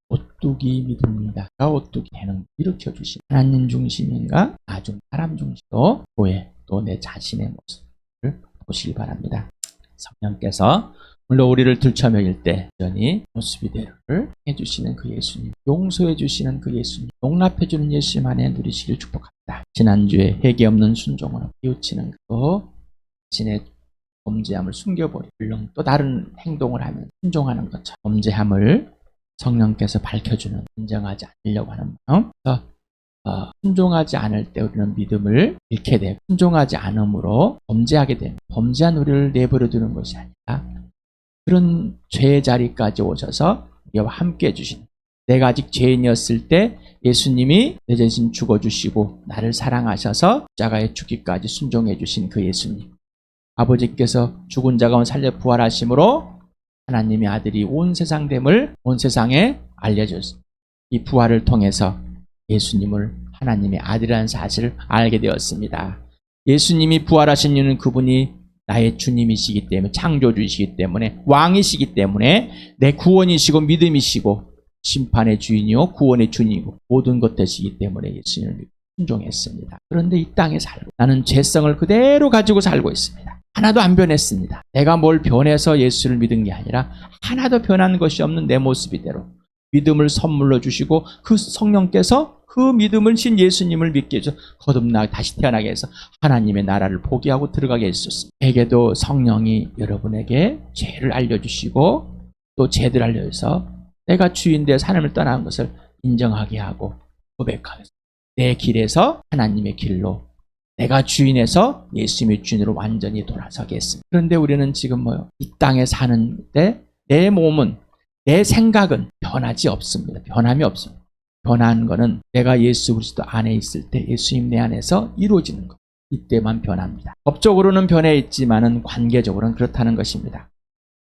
오뚜기 믿음입니다. 오뚜기 되는 일으켜주신 하나님 중심인가 아주 사람 중심으로 교회 또 내 자신의 모습을 보시기 바랍니다. 성령께서 물론 우리를 들쳐먹일 때 여전히 모습이대로를 해주시는 그 예수님, 용서해주시는 그 예수님, 용납해주는 예수님 안에 누리시길 축복합니다. 지난주에 회개 없는 순종으로 비우치는 또 자신의 범죄함을 숨겨버리고 물론 또 다른 행동을 하면 순종하는 것처럼 범죄함을 성령께서 밝혀주는, 인정하지 않으려고 하는 마음. 순종하지 않을 때 우리는 믿음을 잃게 되고 순종하지 않음으로 범죄하게 되는, 범죄한 우리를 내버려 두는 것이 아니라 그런 죄의 자리까지 오셔서 우리와 함께 해주시는, 내가 아직 죄인이었을 때 예수님이 내 대신 죽어주시고 나를 사랑하셔서 십자가에 죽기까지 순종해 주신 그 예수님, 아버지께서 죽은 자 가운데 살려 부활하심으로 하나님의 아들이 온 세상 됨을 온 세상에 알려줬습니다. 이 부활을 통해서 예수님을 하나님의 아들이라는 사실을 알게 되었습니다. 예수님이 부활하신 이유는 그분이 나의 주님이시기 때문에, 창조주이시기 때문에, 왕이시기 때문에, 내 구원이시고 믿음이시고 심판의 주인이요 구원의 주인이고 모든 것 되시기 때문에 예수님을 믿고 순종했습니다. 그런데 이 땅에 살고 나는 죄성을 그대로 가지고 살고 있습니다. 하나도 안 변했습니다. 내가 뭘 변해서 예수를 믿은 게 아니라 하나도 변한 것이 없는 내 모습이대로 믿음을 선물로 주시고 그 성령께서 그 믿음을 신 예수님을 믿게 해서 거듭나 다시 태어나게 해서 하나님의 나라를 포기하고 들어가게 해주셨습니다. 에게도 성령이 여러분에게 죄를 알려주시고 또 죄를 알려줘서 내가 주인 되어서 하나님을 떠나는 것을 인정하게 하고 고백하면서 내 길에서 하나님의 길로, 내가 주인에서 예수님의 주인으로 완전히 돌아서게 했습니다. 그런데 우리는 지금 이 땅에 사는데 내 몸은, 내 생각은 변하지 없습니다. 변함이 없습니다. 변한 거는 내가 예수 그리스도 안에 있을 때 예수님 내 안에서 이루어지는 것, 이때만 변합니다. 법적으로는 변해 있지만은 관계적으로는 그렇다는 것입니다.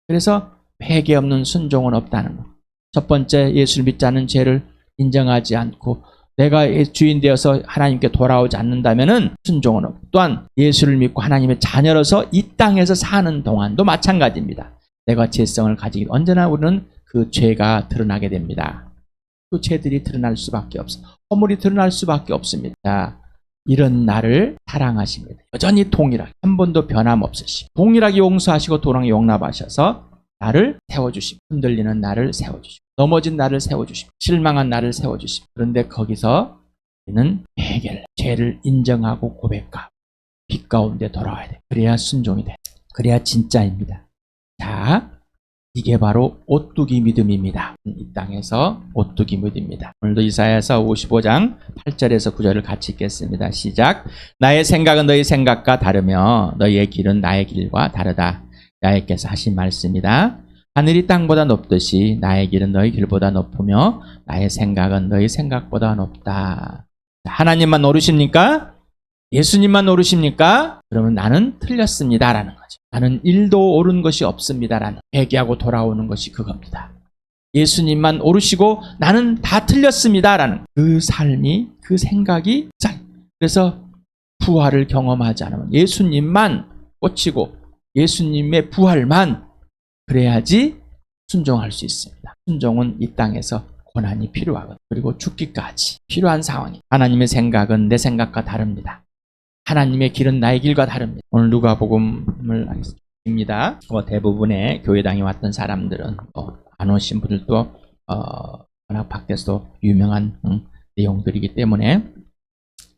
그래서 회개 없는 순종은 없다는 것. 첫 번째, 예수를 믿지 않는 죄를 인정하지 않고 내가 주인 되어서 하나님께 돌아오지 않는다면은 순종은 없고, 또한 예수를 믿고 하나님의 자녀로서 이 땅에서 사는 동안도 마찬가지입니다. 내가 죄성을 가지기 언제나 우리는 그 죄가 드러나게 됩니다. 그 죄들이 드러날 수밖에 없어요. 허물이 드러날 수밖에 없습니다. 이런 나를 사랑하십니다. 여전히 동일하게 한 번도 변함없으시고 동일하게 용서하시고 동일하게 용납하셔서 나를 세워주시고 흔들리는 나를 세워주시고 넘어진 나를 세워주시고 실망한 나를 세워주시고, 그런데 거기서 우리는 회개를, 죄를 인정하고 고백하고 빛 가운데 돌아와야 돼. 그래야 순종이 돼. 그래야 진짜입니다. 자, 이게 바로 오뚜기 믿음입니다. 이 땅에서 오뚜기 믿음입니다. 오늘도 이사야서 55장 8절에서 9절을 같이 읽겠습니다. 시작. 나의 생각은 너희 생각과 다르며 너희의 길은 나의 길과 다르다. 야훼께서 하신 말씀이다. 하늘이 땅보다 높듯이 나의 길은 너희 길보다 높으며 나의 생각은 너희 생각보다 높다. 하나님만 노르십니까? 예수님만 노르십니까? 그러면 나는 틀렸습니다라는 거죠. 나는 일도 옳은 것이 없습니다라는, 회개하고 돌아오는 것이 그겁니다. 예수님만 오르시고 나는 다 틀렸습니다라는 그 삶이, 그 생각이 그래서 부활을 경험하지 않으면 예수님만 꽂히고 예수님의 부활만 그래야지 순종할 수 있습니다. 순종은 이 땅에서 고난이 필요하거든요. 그리고 죽기까지 필요한 상황이. 하나님의 생각은 내 생각과 다릅니다. 하나님의 길은 나의 길과 다릅니다. 오늘 누가복음을 하겠습니다. 대부분의 교회당에 왔던 사람들은 안 오신 분들도 워낙 밖에서 유명한 내용들이기 때문에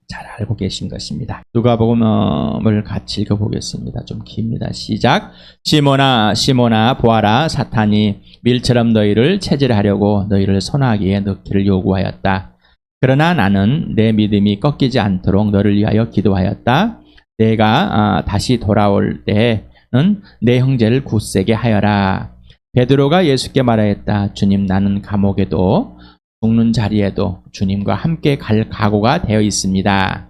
잘 알고 계신 것입니다. 누가복음을 같이 읽어보겠습니다. 좀 깁니다. 시작. 시몬아 시몬아 보아라, 사탄이 밀처럼 너희를 체질하려고 너희를 손아귀에 넣기를 요구하였다. 그러나 나는 내 믿음이 꺾이지 않도록 너를 위하여 기도하였다. 내가 다시 돌아올 때는 내 형제를 굳세게 하여라. 베드로가 예수께 말하였다. 주님, 나는 감옥에도 죽는 자리에도 주님과 함께 갈 각오가 되어 있습니다.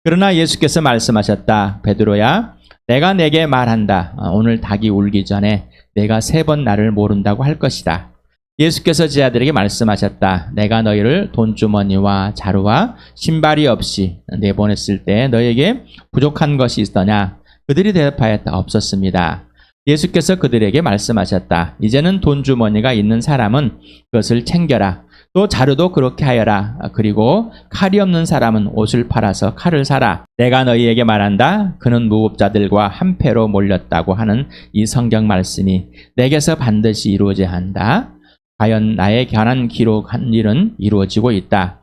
그러나 예수께서 말씀하셨다. 베드로야, 내가 내게 말한다. 오늘 닭이 울기 전에 내가 3번 나를 모른다고 할 것이다. 예수께서 제자들에게 말씀하셨다. 내가 너희를 돈주머니와 자루와 신발이 없이 내보냈을 때 너희에게 부족한 것이 있더냐? 그들이 대답하였다. 없었습니다. 예수께서 그들에게 말씀하셨다. 이제는 돈 주머니가 있는 사람은 그것을 챙겨라. 또 자루도 그렇게 하여라. 그리고 칼이 없는 사람은 옷을 팔아서 칼을 사라. 내가 너희에게 말한다. 그는 무법자들과 한패로 몰렸다고 하는 이 성경 말씀이 내게서 반드시 이루어져야 한다. 과연 나의 관한 기록한 일은 이루어지고 있다.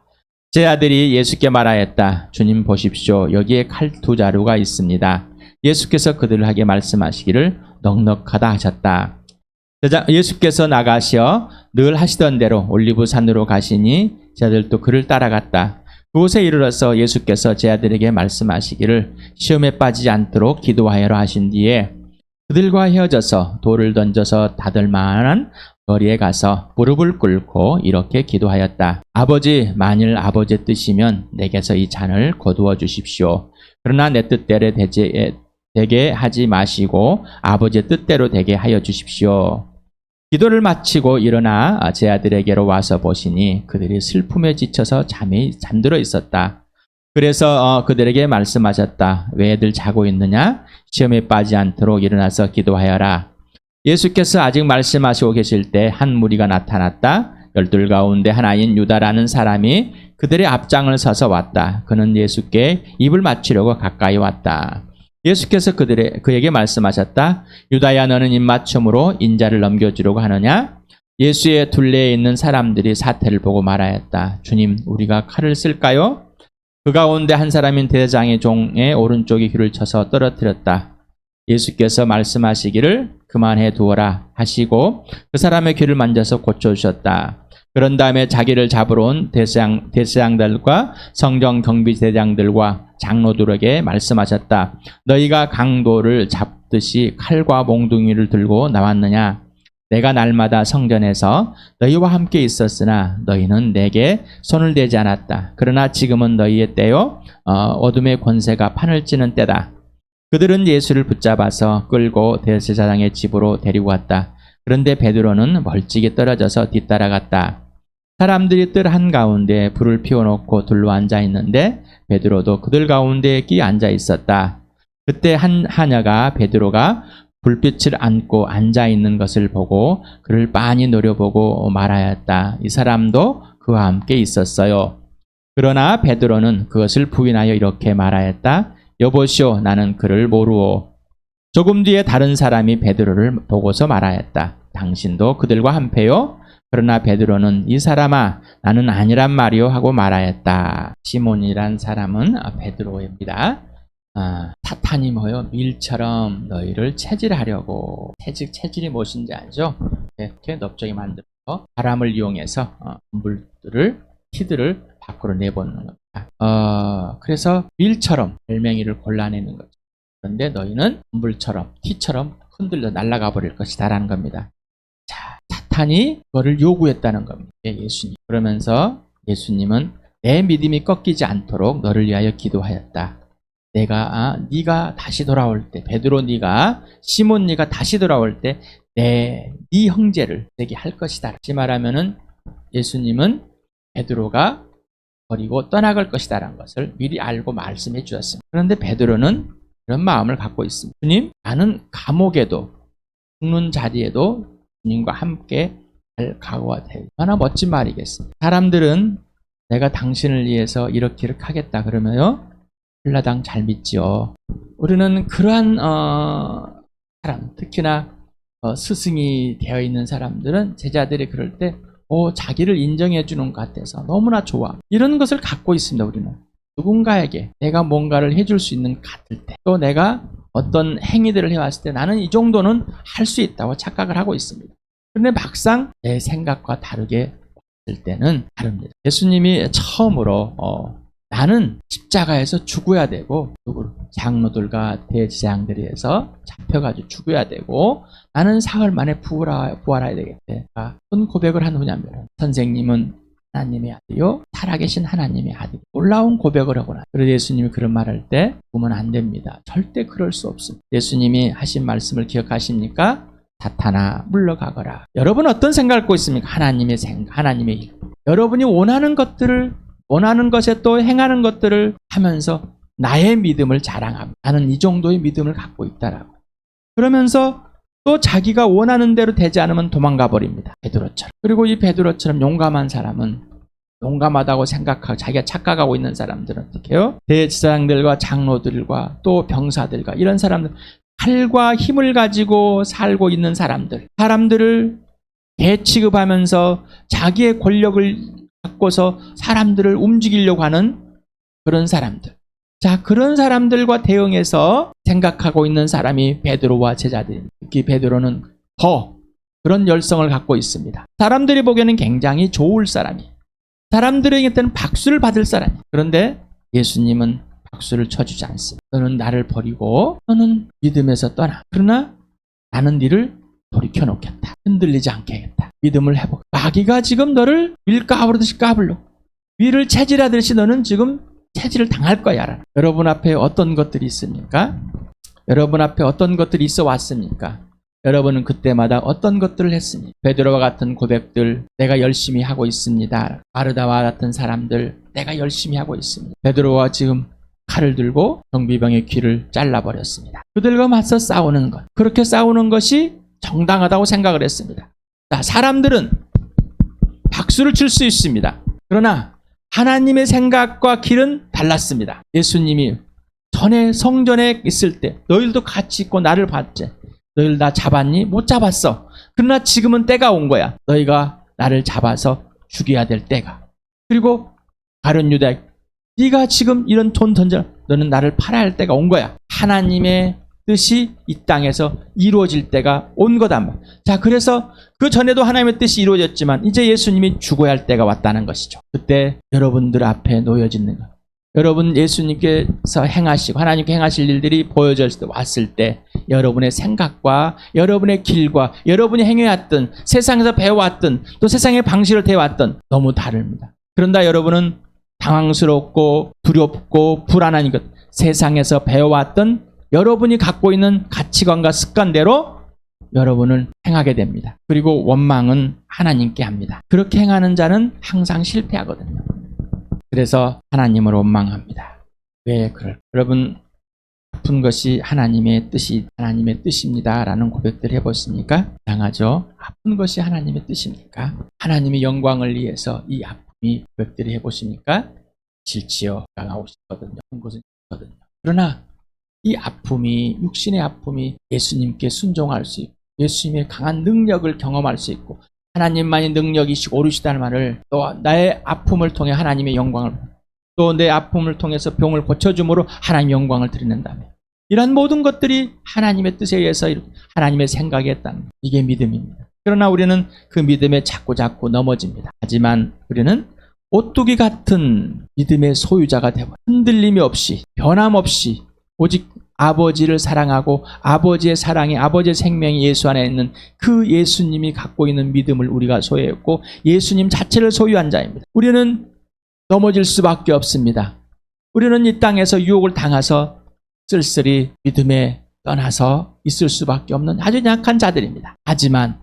제 아들이 예수께 말하였다. 주님 보십시오. 여기에 칼 2자루가 있습니다. 예수께서 그들에게 말씀하시기를 넉넉하다 하셨다. 예수께서 나가시어 늘 하시던 대로 올리브산으로 가시니 제자들도 그를 따라갔다. 그곳에 이르러서 예수께서 제 아들에게 말씀하시기를 시험에 빠지지 않도록 기도하여라 하신 뒤에 그들과 헤어져서 돌을 던져서 닫을 만한 거리에 가서 무릎을 꿇고 이렇게 기도하였다. 아버지, 만일 아버지의 뜻이면 내게서 이 잔을 거두어 주십시오. 그러나 내 뜻대로 되게 하지 마시고 아버지의 뜻대로 되게 하여 주십시오. 기도를 마치고 일어나 제 아들에게로 와서 보시니 그들이 슬픔에 지쳐서 잠들어 있었다. 그래서 그들에게 말씀하셨다. 왜 애들 자고 있느냐? 시험에 빠지지 않도록 일어나서 기도하여라. 예수께서 아직 말씀하시고 계실 때 한 무리가 나타났다. 12 가운데 하나인 유다라는 사람이 그들의 앞장을 서서 왔다. 그는 예수께 입을 맞추려고 가까이 왔다. 예수께서 그에게 말씀하셨다. 유다야, 너는 입맞춤으로 인자를 넘겨주려고 하느냐? 예수의 둘레에 있는 사람들이 사태를 보고 말하였다. 주님, 우리가 칼을 쓸까요? 그 가운데 한 사람인 대장의 종의 오른쪽에 귀를 쳐서 떨어뜨렸다. 예수께서 말씀하시기를 그만해 두어라 하시고 그 사람의 귀를 만져서 고쳐주셨다. 그런 다음에 자기를 잡으러 온 대제사장들과 성전 경비대장들과 장로들에게 말씀하셨다. 너희가 강도를 잡듯이 칼과 몽둥이를 들고 나왔느냐? 내가 날마다 성전에서 너희와 함께 있었으나 너희는 내게 손을 대지 않았다. 그러나 지금은 너희의 때요 어둠의 권세가 판을 찌는 때다. 그들은 예수를 붙잡아서 끌고 대제사장의 집으로 데리고 왔다. 그런데 베드로는 멀찍이 떨어져서 뒤따라갔다. 사람들이 뜰 한가운데 불을 피워놓고 둘러 앉아 있는데 베드로도 그들 가운데에 끼 앉아 있었다. 그때 한 하녀가 베드로가 불빛을 안고 앉아 있는 것을 보고 그를 빤히 노려보고 말하였다. 이 사람도 그와 함께 있었어요. 그러나 베드로는 그것을 부인하여 이렇게 말하였다. 여보시오, 나는 그를 모르오. 조금 뒤에 다른 사람이 베드로를 보고서 말하였다. 당신도 그들과 한패요? 그러나 베드로는 이 사람아, 나는 아니란 말이요 하고 말하였다. 시몬이란 사람은 베드로입니다. 사탄이 뭐요? 밀처럼 너희를 체질하려고. 체질이 무엇인지 알죠? 이렇게 넓적이 만들어서 바람을 이용해서 티들을 밖으로 내보는 겁니다. 그래서 밀처럼 알맹이를 골라내는 거죠. 그런데 너희는 물처럼 티처럼 흔들려 날아가 버릴 것이다 라는 겁니다. 자, 사탄이 그거를 요구했다는 겁니다. 예수님. 그러면서 예수님은 내 믿음이 꺾이지 않도록 너를 위하여 기도하였다. 네가 다시 돌아올 때, 베드로 시몬 네가 다시 돌아올 때 네 형제를 내게 할 것이다. 다시 말하면은 예수님은 베드로가 버리고 떠나갈 것이다라는 것을 미리 알고 말씀해 주셨습니다. 그런데 베드로는 그런 마음을 갖고 있습니다. 주님, 나는 감옥에도 죽는 자리에도 주님과 함께 갈 각오가 돼요. 얼마나 멋진 말이겠습니까? 사람들은 내가 당신을 위해서 이렇게 하겠다 그러면요, 한라당 잘 믿지요. 우리는 그러한 사람, 특히나 스승이 되어 있는 사람들은 제자들이 그럴 때 자기를 인정해 주는 것 같아서 너무나 좋아. 이런 것을 갖고 있습니다. 우리는 누군가에게 내가 뭔가를 해줄 수 있는 것 같을 때, 또 내가 어떤 행위들을 해왔을 때 나는 이 정도는 할 수 있다고 착각을 하고 있습니다. 그런데 막상 내 생각과 다르게 봤을 때는 다릅니다. 예수님이 처음으로 나는 십자가에서 죽어야 되고 장로들과 대제사장들이 해서 잡혀가지고 죽어야 되고 나는 사흘 만에 부활해야 되겠다. 어떤 고백을 한 후냐면 선생님은 하나님의 아들이요 살아계신 하나님의 아들. 놀라운 고백을 하거나. 그래서 예수님이 그런 말할 때 보면 안 됩니다. 절대 그럴 수 없습니다. 예수님이 하신 말씀을 기억하십니까? 사탄아 물러가거라. 여러분 어떤 생각을 갖고 있습니까? 하나님의 생각, 하나님의 일. 여러분이 원하는 것에 또 행하는 것들을 하면서 나의 믿음을 자랑합니다. 나는 이 정도의 믿음을 갖고 있다라고. 그러면서 또 자기가 원하는 대로 되지 않으면 도망가 버립니다. 베드로처럼. 그리고 이 베드로처럼 용감한 사람은 용감하다고 생각하고 자기가 착각하고 있는 사람들은 어떻게 해요? 대제사장들과 장로들과 또 병사들과 이런 사람들, 칼과 힘을 가지고 살고 있는 사람들을 개 취급하면서 자기의 권력을 갖고서 사람들을 움직이려고 하는 그런 사람들. 자, 그런 사람들과 대응해서 생각하고 있는 사람이 베드로와 제자들입니다. 특히 베드로는 더 그런 열성을 갖고 있습니다. 사람들이 보기에는 굉장히 좋을 사람이, 사람들에게는 박수를 받을 사람이. 그런데 예수님은 박수를 쳐주지 않습니다. 너는 나를 버리고 너는 믿음에서 떠나. 그러나 나는 네를 돌이켜놓겠다. 흔들리지 않게 하겠다. 믿음을 회복. 마귀가 지금 너를 밀 까부르듯이 까불러. 위를 채질하듯이 너는 지금 체질을 당할 거야. 여러분 앞에 어떤 것들이 있습니까? 여러분 앞에 어떤 것들이 있어 왔습니까? 여러분은 그때마다 어떤 것들을 했습니까? 베드로와 같은 고백들, 내가 열심히 하고 있습니다. 바르다와 같은 사람들, 내가 열심히 하고 있습니다. 베드로와 지금 칼을 들고 경비병의 귀를 잘라버렸습니다. 그들과 맞서 싸우는 것, 그렇게 싸우는 것이 정당하다고 생각을 했습니다. 자, 사람들은 박수를 칠 수 있습니다. 그러나 하나님의 생각과 길은 달랐습니다. 예수님이 전에 성전에 있을 때 너희들도 같이 있고 나를 봤지. 너희들 나 잡았니? 못 잡았어. 그러나 지금은 때가 온 거야. 너희가 나를 잡아서 죽여야 될 때가. 그리고 가룟 유다, 네가 지금 이런 돈 던져. 너는 나를 팔아야 할 때가 온 거야. 하나님의 뜻이 이 땅에서 이루어질 때가 온 거다. 자, 그래서 그 전에도 하나님의 뜻이 이루어졌지만 이제 예수님이 죽어야 할 때가 왔다는 것이죠. 그때 여러분들 앞에 놓여지는 것, 여러분 예수님께서 행하시고 하나님께 행하실 일들이 보여졌을 때, 왔을 때 여러분의 생각과 여러분의 길과 여러분이 행해왔던, 세상에서 배워왔던, 또 세상의 방식을 대해왔던 너무 다릅니다. 그런다 여러분은 당황스럽고 두렵고 불안한 것, 세상에서 배워왔던 여러분이 갖고 있는 가치관과 습관대로 여러분을 행하게 됩니다. 그리고 원망은 하나님께 합니다. 그렇게 행하는 자는 항상 실패하거든요. 그래서 하나님을 원망합니다. 왜 그럴까? 여러분, 아픈 것이 하나님의 뜻입니다 라는 고백들 해보십니까? 당하죠. 아픈 것이 하나님의 뜻입니까? 하나님의 영광을 위해서 이 아픔이 고백들이 해보십니까? 싫지요. 당하고 싶거든요. 아픈 것은 싫거든요. 그러나 이 아픔이, 육신의 아픔이 예수님께 순종할 수 있고 예수님의 강한 능력을 경험할 수 있고 하나님만이 능력이시고 오르시다는 말을, 또 나의 아픔을 통해 하나님의 영광을, 또 내 아픔을 통해서 병을 고쳐줌으로 하나님의 영광을 드리는다면, 이러한 모든 것들이 하나님의 뜻에 의해서 하나님의 생각에 했다는, 이게 믿음입니다. 그러나 우리는 그 믿음에 자꾸 넘어집니다. 하지만 우리는 오뚜기 같은 믿음의 소유자가 되고 흔들림이 없이 변함없이 오직 아버지를 사랑하고 아버지의 사랑이, 아버지의 생명이 예수 안에 있는 그 예수님이 갖고 있는 믿음을 우리가 소유했고 예수님 자체를 소유한 자입니다. 우리는 넘어질 수밖에 없습니다. 우리는 이 땅에서 유혹을 당해서 쓸쓸히 믿음에 떠나서 있을 수밖에 없는 아주 약한 자들입니다. 하지만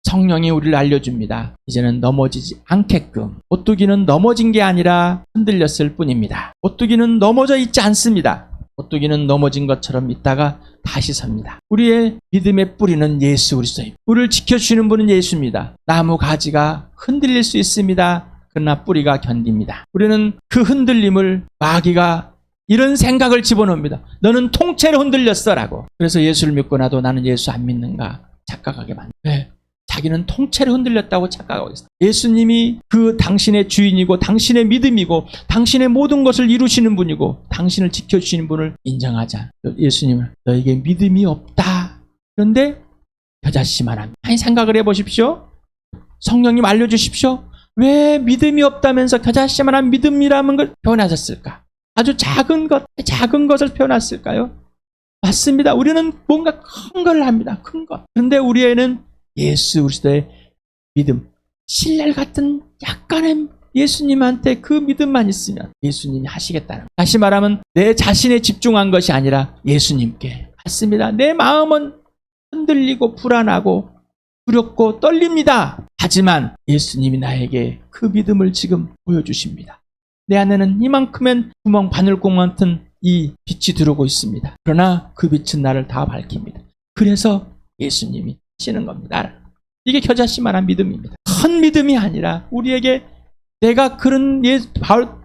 성령이 우리를 알려줍니다. 이제는 넘어지지 않게끔. 오뚜기는 넘어진 게 아니라 흔들렸을 뿐입니다. 오뚜기는 넘어져 있지 않습니다. 오뚜기는 넘어진 것처럼 있다가 다시 섭니다. 우리의 믿음의 뿌리는 예수 그리스도입니다. 우리를 지켜주시는 분은 예수입니다. 나무 가지가 흔들릴 수 있습니다. 그러나 뿌리가 견딥니다. 우리는 그 흔들림을, 마귀가 이런 생각을 집어넣습니다. 너는 통째로 흔들렸어라고. 그래서 예수를 믿고 나도 나는 예수 안 믿는가 착각하게 만듭니다. 왜? 자기는 통째로 흔들렸다고 착각하고 있어요. 예수님이 그 당신의 주인이고 당신의 믿음이고 당신의 모든 것을 이루시는 분이고 당신을 지켜주시는 분을 인정하지 않아요. 예수님은 너에게 믿음이 없다. 그런데 겨자씨만 합니다. 많이 생각을 해보십시오. 성령님 알려주십시오. 왜 믿음이 없다면서 겨자씨만한 믿음이라는 걸 표현하셨을까? 아주 작은 것을 표현했을까요? 맞습니다. 우리는 뭔가 큰 걸 합니다. 큰 것. 그런데 우리에는 예수 그리스도의 믿음, 신랄 같은 약간의 예수님한테 그 믿음만 있으면 예수님이 하시겠다는, 다시 말하면 내 자신에 집중한 것이 아니라 예수님께. 맞습니다. 내 마음은 흔들리고 불안하고 두렵고 떨립니다. 하지만 예수님이 나에게 그 믿음을 지금 보여주십니다. 내 안에는 이만큼의 구멍, 바늘구멍 같은 이 빛이 들어오고 있습니다. 그러나 그 빛은 나를 다 밝힙니다. 그래서 예수님이 하시는 겁니다. 이게 겨자씨만한 믿음입니다. 큰 믿음이 아니라 우리에게 내가 그런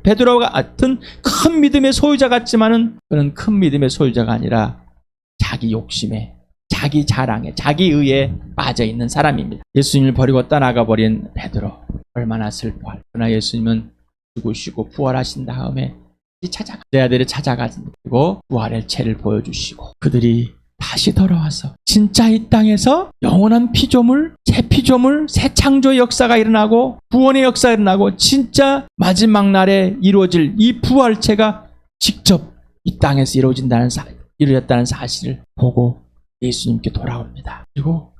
베드로와 같은 큰 믿음의 소유자 같지만은 그런 큰 믿음의 소유자가 아니라 자기 욕심에, 자기 자랑에, 자기 의에 빠져있는 사람입니다. 예수님을 버리고 떠나가버린 베드로, 얼마나 슬퍼할. 그러나 예수님은 죽으시고 부활하신 다음에 내 아들을 찾아가지고 부활의 채를 보여주시고 그들이 다시 돌아와서 진짜 이 땅에서 영원한 피조물, 새 피조물, 새 창조의 역사가 일어나고 구원의 역사가 일어나고 진짜 마지막 날에 이루어질 이 부활체가 직접 이 땅에서 이루어졌다는 사실을 보고 예수님께 돌아옵니다. 그리고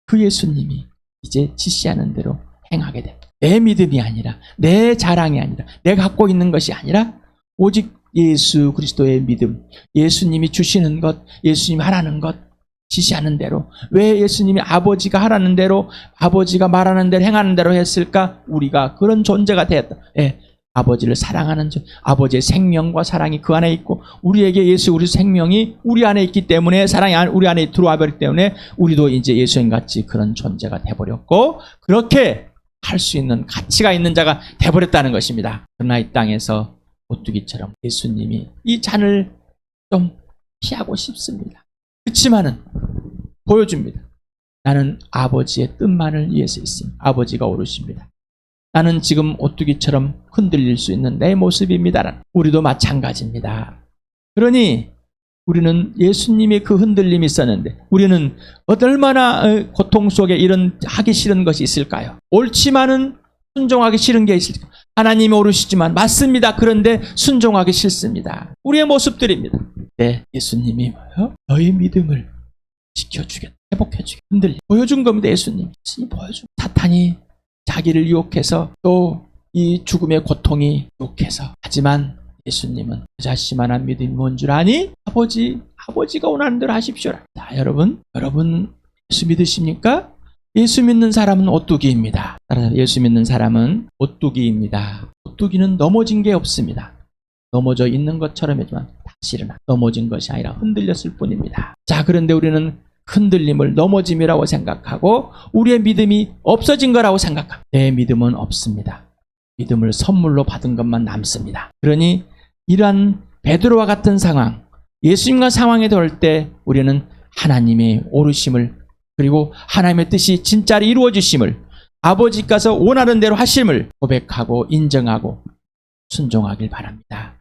그 예수님이 이제 지시하는 대로 행하게 됩니다. 내 믿음이 아니라, 내 자랑이 아니라, 내가 갖고 있는 것이 아니라 오직 예수 그리스도의 믿음, 예수님이 주시는 것, 예수님이 하라는 것, 지시하는 대로. 왜 예수님이 아버지가 하라는 대로, 아버지가 말하는 대로 행하는 대로 했을까? 우리가 그런 존재가 되었다. 아버지를 사랑하는 아버지의 생명과 사랑이 그 안에 있고 우리에게 우리 생명이 우리 안에 있기 때문에 사랑이 우리 안에 들어와 버렸기 때문에 우리도 이제 예수님같이 그런 존재가 돼버렸고 그렇게 할 수 있는 가치가 있는 자가 돼버렸다는 것입니다. 그러나 이 땅에서 오뚜기처럼 예수님이 이 잔을 좀 피하고 싶습니다. 그렇지만은 보여줍니다. 나는 아버지의 뜻만을 위해서 있으니 아버지가 오르십니다. 나는 지금 오뚜기처럼 흔들릴 수 있는 내 모습입니다. 우리도 마찬가지입니다. 그러니 우리는 예수님의 그 흔들림이 있었는데 우리는 얼마나 고통 속에 이런 하기 싫은 것이 있을까요? 옳지만은 순종하기 싫은 게 있을까요? 하나님이 오르시지만 맞습니다. 그런데 순종하기 싫습니다. 우리의 모습들입니다. 네, 예수님이 너의 믿음을 지켜주겠다. 회복해주겠다. 보여준 겁니다. 예수님이 보여준. 사탄이 자기를 유혹해서 또 이 죽음의 고통이 유혹해서 하지만 예수님은 자신만한 믿음이 뭔 줄 아니? 아버지가 원하는 대로 하십시오. 자, 여러분 예수 믿으십니까? 예수 믿는 사람은 오뚜기입니다. 예수 믿는 사람은 오뚜기입니다. 오뚜기는 넘어진 게 없습니다. 넘어져 있는 것처럼 하지만 다시 일어나. 넘어진 것이 아니라 흔들렸을 뿐입니다. 자, 그런데 우리는 흔들림을 넘어짐이라고 생각하고 우리의 믿음이 없어진 거라고 생각합니다. 내 믿음은 없습니다. 믿음을 선물로 받은 것만 남습니다. 그러니 이러한 베드로와 같은 상황, 예수님과 상황에 들 때 우리는 하나님의 오르심을 그리고 하나님의 뜻이 진짜로 이루어지심을 아버지께서 원하는 대로 하심을 고백하고 인정하고 순종하길 바랍니다.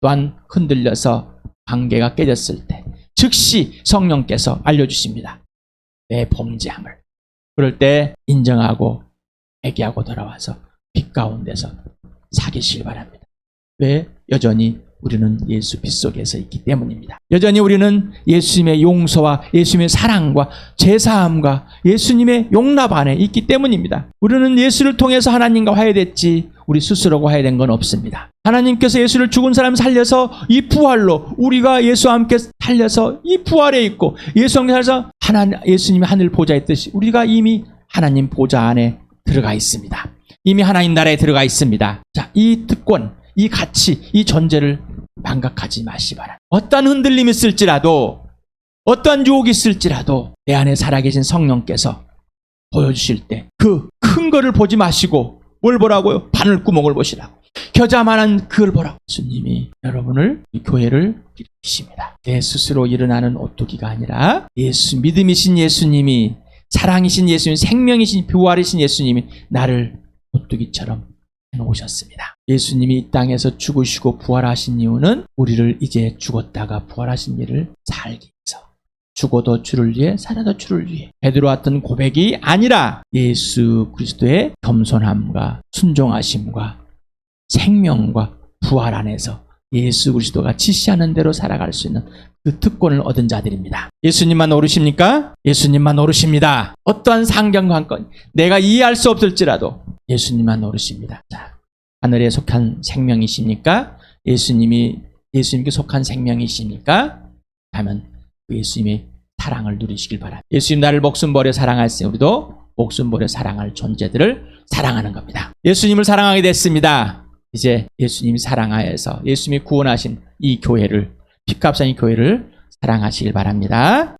또한 흔들려서 관계가 깨졌을 때 즉시 성령께서 알려주십니다. 내 범죄함을. 그럴 때 인정하고 회개하고 돌아와서 빛 가운데서 사귀시길 바랍니다. 왜? 여전히 우리는 예수 빛 속에서 있기 때문입니다. 여전히 우리는 예수님의 용서와 예수님의 사랑과 제사함과 예수님의 용납 안에 있기 때문입니다. 우리는 예수를 통해서 하나님과 화해됐지 우리 스스로가 화해된 건 없습니다. 하나님께서 예수를 죽은 사람 살려서 이 부활로 우리가 예수와 함께 살려서 이 부활에 있고 예수와 함께 살려서 예수님의 하늘 보좌에 있듯이 우리가 이미 하나님 보좌 안에 들어가 있습니다. 이미 하나님 나라에 들어가 있습니다. 자, 이 특권, 이 가치, 이 존재를 망각하지 마시 바랍니다. 어떠한 흔들림이 있을지라도 어떠한 유혹이 있을지라도 내 안에 살아계신 성령께서 보여주실 때 그 큰 거를 보지 마시고 뭘 보라고요? 바늘구멍을 보시라고. 겨자만한 그걸 보라고. 예수님이 여러분을 이 교회를 일으키십니다. 내 스스로 일어나는 오뚜기가 아니라 믿음이신 예수님이 사랑이신 예수님, 생명이신 부활이신 예수님이 나를 오뚜기처럼 해놓으셨습니다. 예수님이 이 땅에서 죽으시고 부활하신 이유는 우리를 이제 죽었다가 부활하신 일을 살기 위해서 죽어도 주를 위해 살아도 주를 위해 베드로 같은 고백이 아니라 예수 그리스도의 겸손함과 순종하심과 생명과 부활 안에서 예수 그리스도가 지시하는 대로 살아갈 수 있는 그 특권을 얻은 자들입니다. 예수님만 오르십니까? 예수님만 오르십니다. 어떠한 상경관건 내가 이해할 수 없을지라도 예수님만 오르십니다. 자, 하늘에 속한 생명이십니까? 예수님께 속한 생명이십니까? 하면 그 예수님의 사랑을 누리시길 바랍니다. 예수님 나를 목숨 버려 사랑하셨으니 우리도 목숨 버려 사랑할 존재들을 사랑하는 겁니다. 예수님을 사랑하게 됐습니다. 이제 예수님이 사랑하여서 예수님이 구원하신 이 교회를, 피값산 이 교회를 사랑하시길 바랍니다.